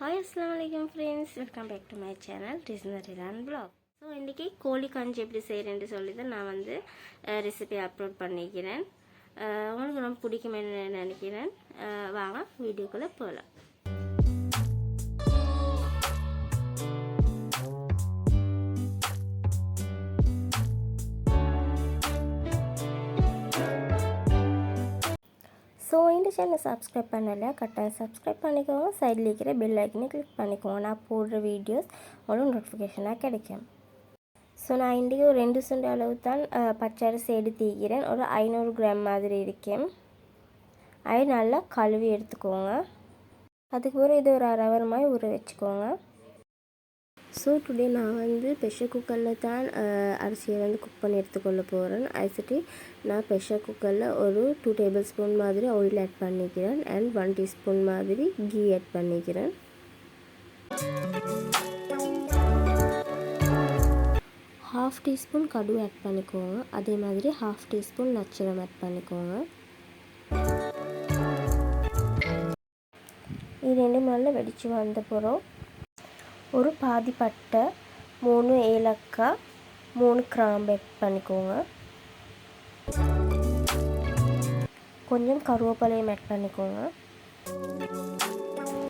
Hi, assalamualaikum friends. Welcome back to my channel RIZNA Rilan vlog. So இன்றைக்கி கோழி கஞ்சி எப்படி செய்கிறேன்னு சொல்லி தான் நான் வந்து ரெசிபி அப்லோட் பண்ணிக்கிறேன். உங்களுக்கு ரொம்ப பிடிக்குமே நினைக்கிறேன். வாங்க வீடியோக்குள்ளே போகலாம். ஸோ இந்த சேனலை சப்ஸ்கிரைப் பண்ணலை, கட்டாயம் சப்ஸ்கிரைப் பண்ணிக்கோங்க. சைடில் இருக்கிற பெல் ஐக்கனை கிளிக் பண்ணிக்கோங்க. நான் போடுற வீடியோஸ் உங்களுக்கு நோட்டிஃபிகேஷனாக கிடைக்கும். ஸோ நான் இன்றைக்கி ஒரு 2 சுண்டு அளவு தான் பச்சரிசி எடுத்துக்கிறேன். ஒரு 500 கிராம் மாதிரி இருக்கேன். அது நல்லா கழுவி எடுத்துக்கோங்க. அதுக்கப்புறம் இது ஒரு அரை ஹவர் மாதிரி ஊற வச்சுக்கோங்க. ஸோ டுடே நான் வந்து ப்ரெஷர் குக்கரில் தான் அரிசியை வந்து குக் பண்ணி எடுத்துக்கொள்ள போகிறேன். அதுக்கு நான் ப்ரெஷர் குக்கரில் ஒரு 2 டேபிள் ஸ்பூன் மாதிரி ஆயில் ஆட் பண்ணிக்கிறேன் அண்ட் 1 டீஸ்பூன் மாதிரி கீ ஆட் பண்ணிக்கிறேன். ½ டீஸ்பூன் கடுகு ஆட் பண்ணிக்கோங்க. அதே மாதிரி ½ டீஸ்பூன் நட்சத்திரம் ஆட் பண்ணிக்கோங்க. இது 2 நாளில் வெடித்து வந்த பிறகு ஒரு பாதி பட்டை, 3 ஏலக்காய், 3 கிராம்பு ஆட் பண்ணிக்கோங்க. கொஞ்சம் கருவேப்பிலையும் ஆட் பண்ணிக்கோங்க.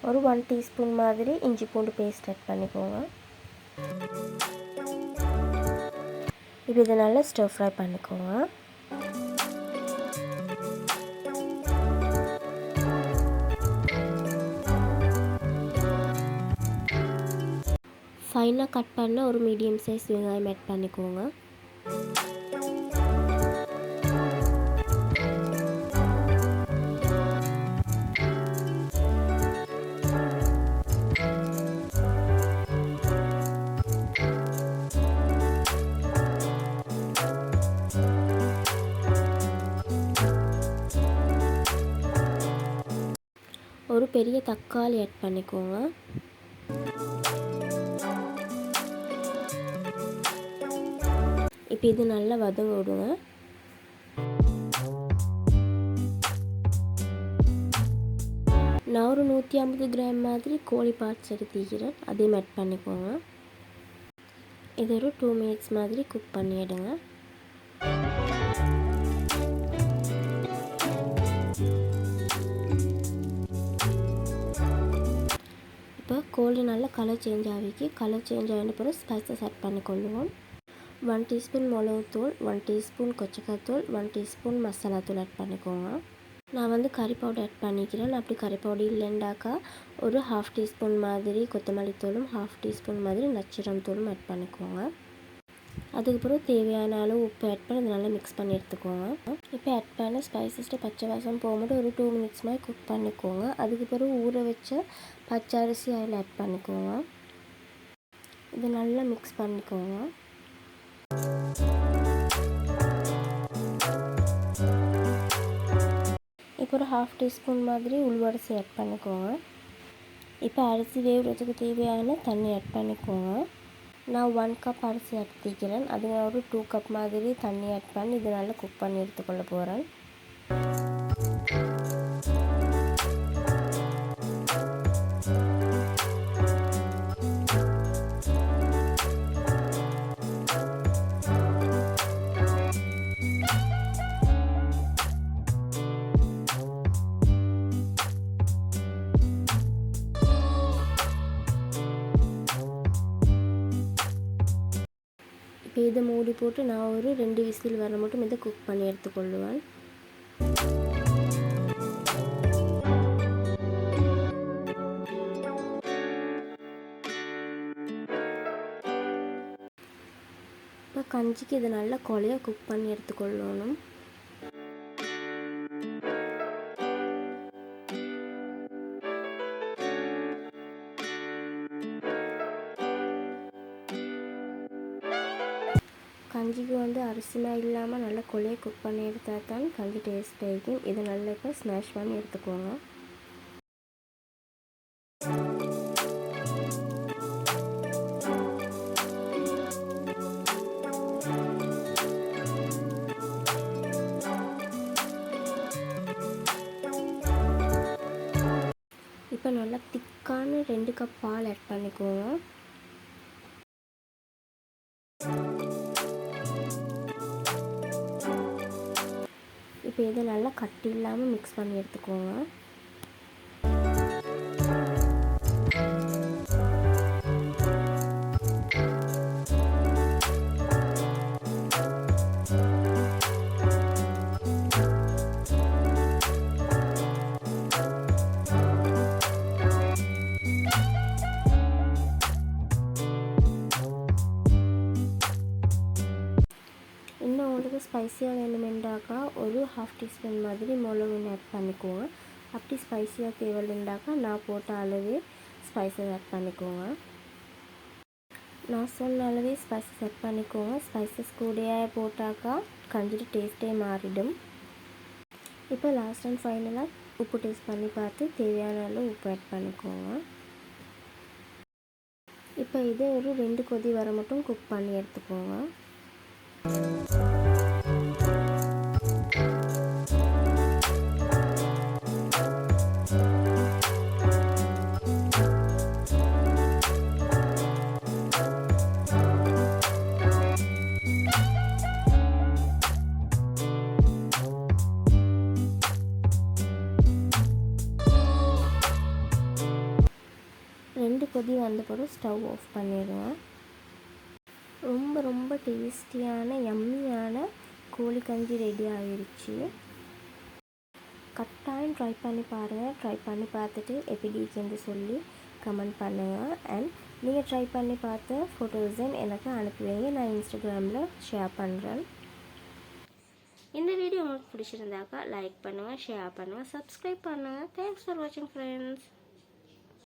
ஒரு 1 டீஸ்பூன் மாதிரி இஞ்சி பூண்டு பேஸ்ட் ஆட் பண்ணிக்கோங்க. இப்போ இதை நல்லா ஸ்டர் ஃப்ரை பண்ணிக்கோங்க. ஃபைனாக கட் பண்ண ஒரு மீடியம் சைஸ் வெங்காயம் ஆட் பண்ணிக்கோங்க. ஒரு பெரிய தக்காளி ஆட் பண்ணிக்கோங்க. இப்போ இது நல்லா வதங்க விடுங்க. நான் ஒரு 150 கிராம் மாதிரி கோழி பார்ட்ஸ் எடுத்துக்கிறேன். அதையும் ஆட் பண்ணிக்கோங்க. இது ஒரு 2 மினிட்ஸ் மாதிரி குக் பண்ணிவிடுங்க. இப்போ கோழி நல்லா கலர் சேஞ்ச் ஆகிக்கு. கலர் சேஞ்ச் ஆகின பிறகு ஸ்பைசஸ் ஆட் பண்ணிக்கொள்ளுவோம். 1 டீஸ்பூன் மிளகுத்தூள், 1 டீஸ்பூன் கொச்சக்காத்தூள், 1 டீஸ்பூன் மசாலாத்தூள் ஆட் பண்ணிக்கோங்க. நான் வந்து கறி பவுடர் ஆட் பண்ணிக்கிறேன். அப்படி கறி பவுடர் இல்லைண்டாக்கா ஒரு ½ டீஸ்பூன் மாதிரி கொத்தமல்லி தூளும், ½ டீஸ்பூன் மாதிரி நட்சத்திரம் தூளும் ஆட் பண்ணிக்கோங்க. அதுக்கப்புறம் தேவையான அளவு உப்பு ஆட் பண்ணி அதை நல்லா மிக்ஸ் பண்ணி எடுத்துக்கோங்க. இப்போ ஆட் பண்ண ஸ்பைசஸ்ட்டு பச்சை வாசம் போகும்போது ஒரு 2 மினிட்ஸ் மாதிரி குக் பண்ணிக்கோங்க. அதுக்கப்புறம் ஊற வச்ச பச்சரிசி அதில் ஆட் பண்ணிக்கோங்க. இதை நல்லா மிக்ஸ் பண்ணிக்கோங்க. இப்போ ஒரு ½ டீஸ்பூன் மாதிரி உளுவரிசி ஆட் பண்ணிக்கோங்க. இப்போ அரிசி வேகிறதுக்கு தேவையான தண்ணி ஆட் பண்ணிக்கோங்க. நான் 1 கப் அரிசி எடுத்துக்கிறேன். அது ஒரு 2 கப் மாதிரி தண்ணி ஆட் பண்ணி இது நல்லா குக் பண்ணி எடுத்துக்கொள்ள போகிறேன். இப்போ இதை மூடி போட்டு நான் ஒரு 2 விசில் வர மட்டும் இதை குக் பண்ணி எடுத்துக்கொள்ளுவேன். இப்போ கஞ்சிக்கு இதை நல்லா கொலையாக குக் பண்ணி எடுத்துக்கொள்ளணும். கஞ்சிக்கு வந்து அரிசிலாம் இல்லாமல் நல்லா கொலையை குக் பண்ணி எடுத்தால் தான் கஞ்சி டேஸ்ட் ஆகிக்கும். இதை நல்லா இப்போ ஸ்மாஷ் பண்ணி எடுத்துக்கோங்க. இப்போ நல்லா திக் இதுக்கான 2 கப் பால் ஆட் பண்ணிக்கோங்க. இப்போ இதை நல்லா கட்டி இல்லாமல் மிக்ஸ் பண்ணி எடுத்துக்கோங்க. இன்னும் உங்களுக்கு ஸ்பைஸியாக வேணுமெண்டாக்கா ஒரு 1/2 டீஸ்பூன் மாதிரி மிளகு ஆட் பண்ணிக்கோங்க. அப்படி ஸ்பைஸியாக தேவையில்லைண்டாக்கா நான் போட்ட அளவே ஸ்பைஸஸ் ஆட் பண்ணிக்கோங்க. நான் சொன்ன அளவே ஸ்பைஸஸ் ஆட் பண்ணிக்கோங்க. ஸ்பைஸஸ் கூடயே போட்டாக்கா கஞ்சியோட டேஸ்ட்டே மாறிடும். இப்போ லாஸ்ட் அண்ட் ஃபைனலாக உப்பு டேஸ்ட் பண்ணி பார்த்து தேவையான அளவு உப்பு ஆட் பண்ணிக்கோங்க. இப்போ இதை ஒரு 2 கொதி வர மட்டும் குக் பண்ணி எடுத்துக்கோங்க. ரெண்டு கொதி வந்த பிறகு ஸ்டவ் ஆஃப் பண்ணிடுவேன். ரொம்ப ரொம்ப டேஸ்டியான யம்மியான கோழி கஞ்சி ரெடி ஆகிடுச்சு. கட்டாயம் ட்ரை பண்ணி பாருங்கள். ட்ரை பண்ணி பார்த்துட்டு எப்படி இருக்குன்னு சொல்லி கமெண்ட் பண்ணுங்கள். அண்ட் நீங்கள் ட்ரை பண்ணி பார்த்த ஃபோட்டோஸை எனக்கு அனுப்பி வைங்க. நான் இன்ஸ்டாகிராமில் ஷேர் பண்ணுறேன். இந்த வீடியோ உங்களுக்கு பிடிச்சிருந்தாக்கா லைக் பண்ணுங்கள், ஷேர் பண்ணுங்கள், சப்ஸ்கிரைப் பண்ணுங்கள். தேங்க்ஸ் ஃபார் வாட்சிங் ஃப்ரெண்ட்ஸ்.